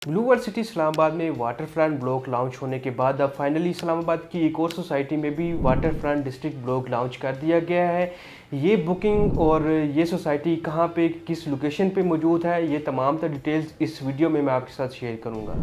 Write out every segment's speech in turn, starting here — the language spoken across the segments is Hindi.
ब्लू वर्ल्ड सिटी इस्लामाबाद में वाटर फ्रंट ब्लॉक लॉन्च होने के बाद अब फाइनली इस्लामाबाद की एक और सोसाइटी में भी water front district block launch कर दिया गया है। ये बुकिंग और ये सोसाइटी कहाँ पे किस लोकेशन पे मौजूद है, ये तमाम तर डिटेल्स इस वीडियो में मैं आपके साथ शेयर करूँगा।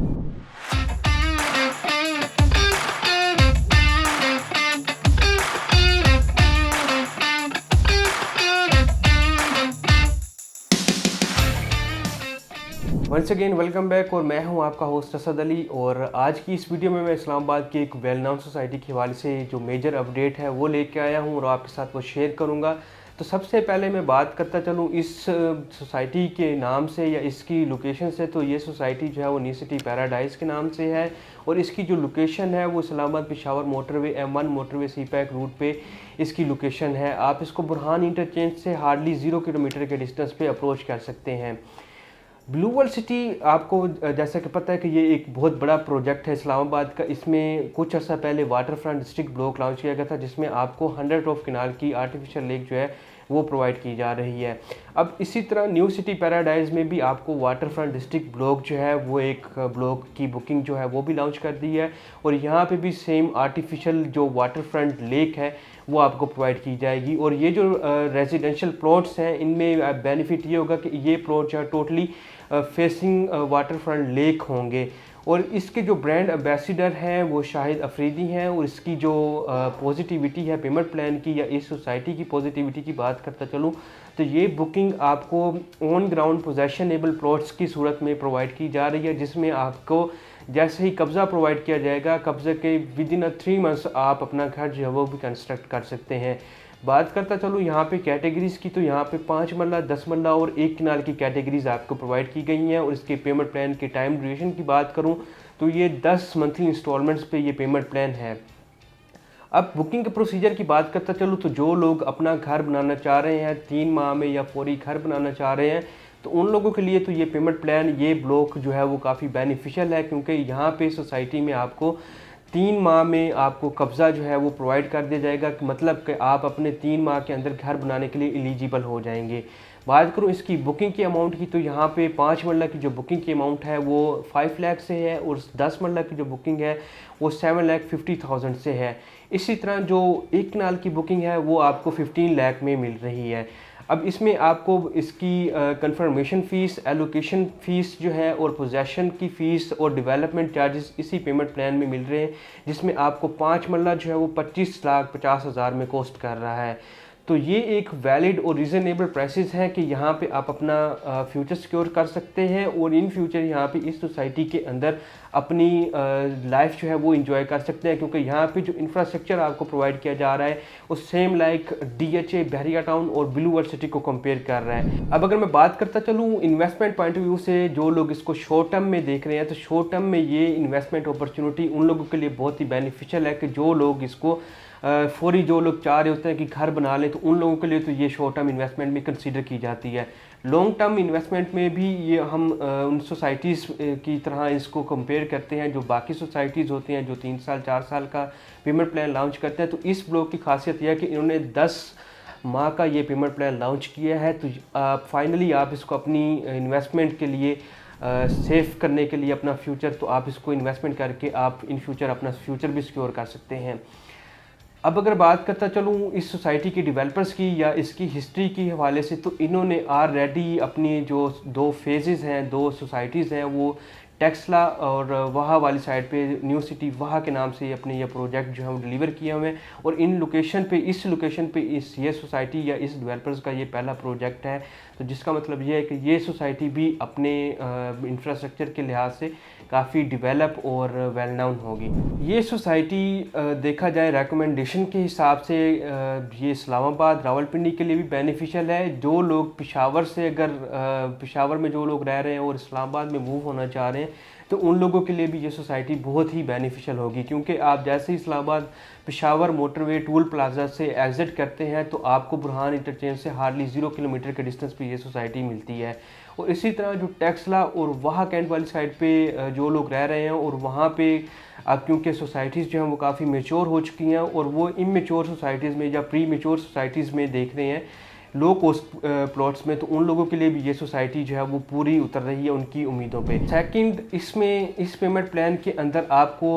वंस अगेन वेलकम बैक और मैं हूं आपका होस्ट असद अली। और आज की इस वीडियो में मैं इस्लामाबाद की एक वेल नाउन सोसाइटी के हवाले से जो मेजर अपडेट है वो लेके आया हूं और आपके साथ वो शेयर करूंगा। तो सबसे पहले मैं बात करता चलूं इस सोसाइटी के नाम से या इसकी लोकेशन से। तो ये सोसाइटी जो है वो न्यू सिटी पैराडाइज के नाम से है और इसकी जो लोकेशन है वो Islamabad Peshawar motorway M1 motorway CPEC route पे इसकी लोकेशन है। आप इसको बुरहान इंटरचेंज से हार्डली 0 किलोमीटर के डिस्टेंस पे अप्रोच कर सकते हैं। ब्लू वर्ल्ड सिटी आपको जैसा कि पता है कि ये एक बहुत बड़ा प्रोजेक्ट है इस्लामाबाद का। इसमें कुछ अर्सा पहले water front district block launch किया गया था जिसमें आपको 100 ऑफ किनाल की आर्टिफिशियल लेक जो है वो प्रोवाइड की जा रही है। अब इसी तरह न्यू सिटी पैराडाइज में भी आपको वाटर फ्रंट डिस्ट्रिक्ट ब्लॉक जो है वो एक ब्लॉक की बुकिंग जो है वो भी लॉन्च कर दी है और यहाँ पे भी सेम आर्टिफिशियल जो वाटर फ्रंट लेक है वो आपको प्रोवाइड की जाएगी। और ये जो रेजिडेंशियल प्लॉट्स हैं इनमें बेनिफिट ये होगा कि ये प्लॉट जो है totally facing water front lake होंगे। और इसके जो ब्रांड एम्बेसडर हैं वो शाहिद अफरीदी हैं। और इसकी जो पॉजिटिविटी है पेमेंट प्लान की या इस सोसाइटी की पॉजिटिविटी की बात करता चलूँ तो ये बुकिंग आपको ऑन ग्राउंड पोजेशनेबल प्लॉट्स की सूरत में प्रोवाइड की जा रही है, जिसमें आपको जैसे ही कब्ज़ा प्रोवाइड किया जाएगा कब्ज़े के विद इन 3 मंथ्स आप अपना घर जो है वो भी कंस्ट्रक्ट कर सकते हैं। बात करता चलूँ यहाँ पे कैटेगरीज़ की तो यहाँ पे 5 मरला 10 मरला और 1 किनाल की कैटेगरीज़ आपको प्रोवाइड की गई हैं। और इसके पेमेंट प्लान के टाइम ड्यूरेशन की बात करूँ तो ये 10 मंथली इंस्टॉलमेंट्स पे ये पेमेंट प्लान है। अब बुकिंग के प्रोसीजर की बात करता चलूँ तो जो लोग अपना घर बनाना चाह रहे हैं 3 माह में या फौरी घर बनाना चाह रहे हैं तो उन लोगों के लिए तो ये पेमेंट प्लान ये ब्लॉक जो है वो काफ़ी बेनिफिशियल है, क्योंकि यहाँ पे सोसाइटी में आपको 3 माह में आपको कब्ज़ा जो है वो प्रोवाइड कर दिया जाएगा। मतलब कि आप अपने 3 माह के अंदर घर बनाने के लिए एलिजिबल हो जाएंगे। बात करूँ इसकी बुकिंग की अमाउंट की तो यहाँ पे 5 मरला की जो बुकिंग की अमाउंट है वो 5 लाख से है और 10 मरला की जो बुकिंग है वो 7,50,000 से है। इसी तरह जो 1 कनाल की बुकिंग है वो आपको 15 लाख में मिल रही है। अब इसमें आपको इसकी कंफर्मेशन फ़ीस, एलोकेशन फ़ीस जो है और पोजेसन की फ़ीस और डेवलपमेंट चार्जेस इसी पेमेंट प्लान में मिल रहे हैं, जिसमें आपको 5 मरला जो है वो 25,50,000 में कॉस्ट कर रहा है। तो ये एक वैलिड और रीज़नेबल प्राइसेस हैं कि यहाँ पे आप अपना फ्यूचर सिक्योर कर सकते हैं और इन फ्यूचर यहाँ पे इस सोसाइटी के अंदर अपनी लाइफ जो है वो इंजॉय कर सकते हैं, क्योंकि यहाँ पे जो इंफ्रास्ट्रक्चर आपको प्रोवाइड किया जा रहा है वो सेम लाइक DHA बहरिया टाउन और ब्लू वर्ल्ड सिटी को कंपेयर कर रहा है। अब अगर मैं बात करता चलूँ इन्वेस्टमेंट पॉइंट ऑफ व्यू से, जो लोग इसको शॉर्ट टर्म में देख रहे हैं तो शॉर्ट टर्म में ये इन्वेस्टमेंट अपॉर्चुनिटी उन लोगों के लिए बहुत ही बेनिफिशियल है कि जो लोग इसको फौरी जो लोग चाह रहे होते हैं कि घर बना लें तो उन लोगों के लिए तो ये शॉर्ट टर्म इन्वेस्टमेंट में कंसीडर की जाती है। लॉन्ग टर्म इन्वेस्टमेंट में भी ये हम उन सोसाइटीज़ की तरह इसको कंपेयर करते हैं जो बाकी सोसाइटीज़ होती हैं जो 3 साल 4 साल का पेमेंट प्लान लॉन्च करते हैं। तो इस ब्लॉक की खासियत यह है कि इन्होंने 10 माह का ये पेमेंट प्लान लॉन्च किया है। तो फाइनली आप इसको अपनी इन्वेस्टमेंट के लिए सेव करने के लिए अपना फ्यूचर, तो आप इसको इन्वेस्टमेंट करके आप इन फ्यूचर अपना फ्यूचर भी सिक्योर कर सकते हैं। अब अगर बात करता चलूँ इस सोसाइटी के डेवलपर्स की या इसकी हिस्ट्री के हवाले से तो इन्होंने ऑलरेडी अपनी जो 2 फेजेज़ हैं, 2 सोसाइटीज़ हैं वो टेक्सला और वहा वाली साइड पे न्यू सिटी वहा के नाम से अपने ये प्रोजेक्ट जो है वो डिलीवर किए हुए हैं। और इन लोकेशन पे इस लोकेशन पे ये सोसाइटी या इस डेवलपर्स का ये पहला प्रोजेक्ट है। तो जिसका मतलब ये है कि ये सोसाइटी भी अपने इंफ्रास्ट्रक्चर के लिहाज से काफ़ी डेवलप और वेल नाउन होगी। ये सोसाइटी देखा जाए रिकमेंडेशन के हिसाब से ये इस्लामाबाद रावलपिंडी के लिए भी बेनिफिशियल है। जो लोग पेशावर से अगर पेशावर में जो लोग रह रहे हैं और इस्लामाबाद में मूव होना चाह रहे हैं तो उन लोगों के लिए भी ये सोसाइटी बहुत ही बेनिफिशियल होगी, क्योंकि आप जैसे ही Islamabad Peshawar motorway toll plaza से एग्ज़िट करते हैं तो आपको बुरहान इंटरचेंज से हार्डली 0 किलोमीटर के डिस्टेंस पे ये सोसाइटी मिलती है। और इसी तरह जो टेक्सला और वहा कैंट वाली साइड पे जो लोग रह रहे हैं और वहाँ पे अब क्योंकि सोसाइटीज़ जो हैं वो काफ़ी मेच्योर हो चुकी हैं और वो इमेच्योर सोसाइटीज़ में या प्री मेच्योर सोसाइटीज़ में देख रहे हैं लो कॉस्ट प्लॉट्स में, तो उन लोगों के लिए भी ये सोसाइटी जो है वो पूरी उतर रही है उनकी उम्मीदों पे। सेकंड, इसमें इस पेमेंट प्लान के अंदर आपको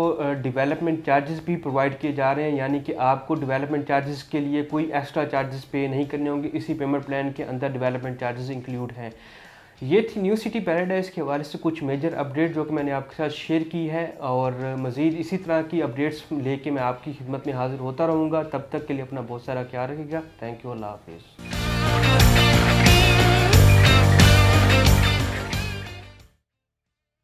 डेवलपमेंट चार्जेस भी प्रोवाइड किए जा रहे हैं, यानी कि आपको डेवलपमेंट चार्जेस के लिए कोई एक्स्ट्रा चार्जेस पे नहीं करने होंगे। इसी पेमेंट प्लान के अंदर डेवलपमेंट चार्जेस इंक्लूड हैं। ये थी न्यू सिटी पैराडाइज के हवाले से कुछ मेजर अपडेट जो कि मैंने आपके साथ शेयर की है, और मज़ीद इसी तरह की अपडेट्स लेके मैं आपकी खिदमत में हाज़िर होता रहूँगा। तब तक के लिए अपना बहुत सारा ख्याल रखिएगा। थैंक यू, अल्लाह हाफिज़।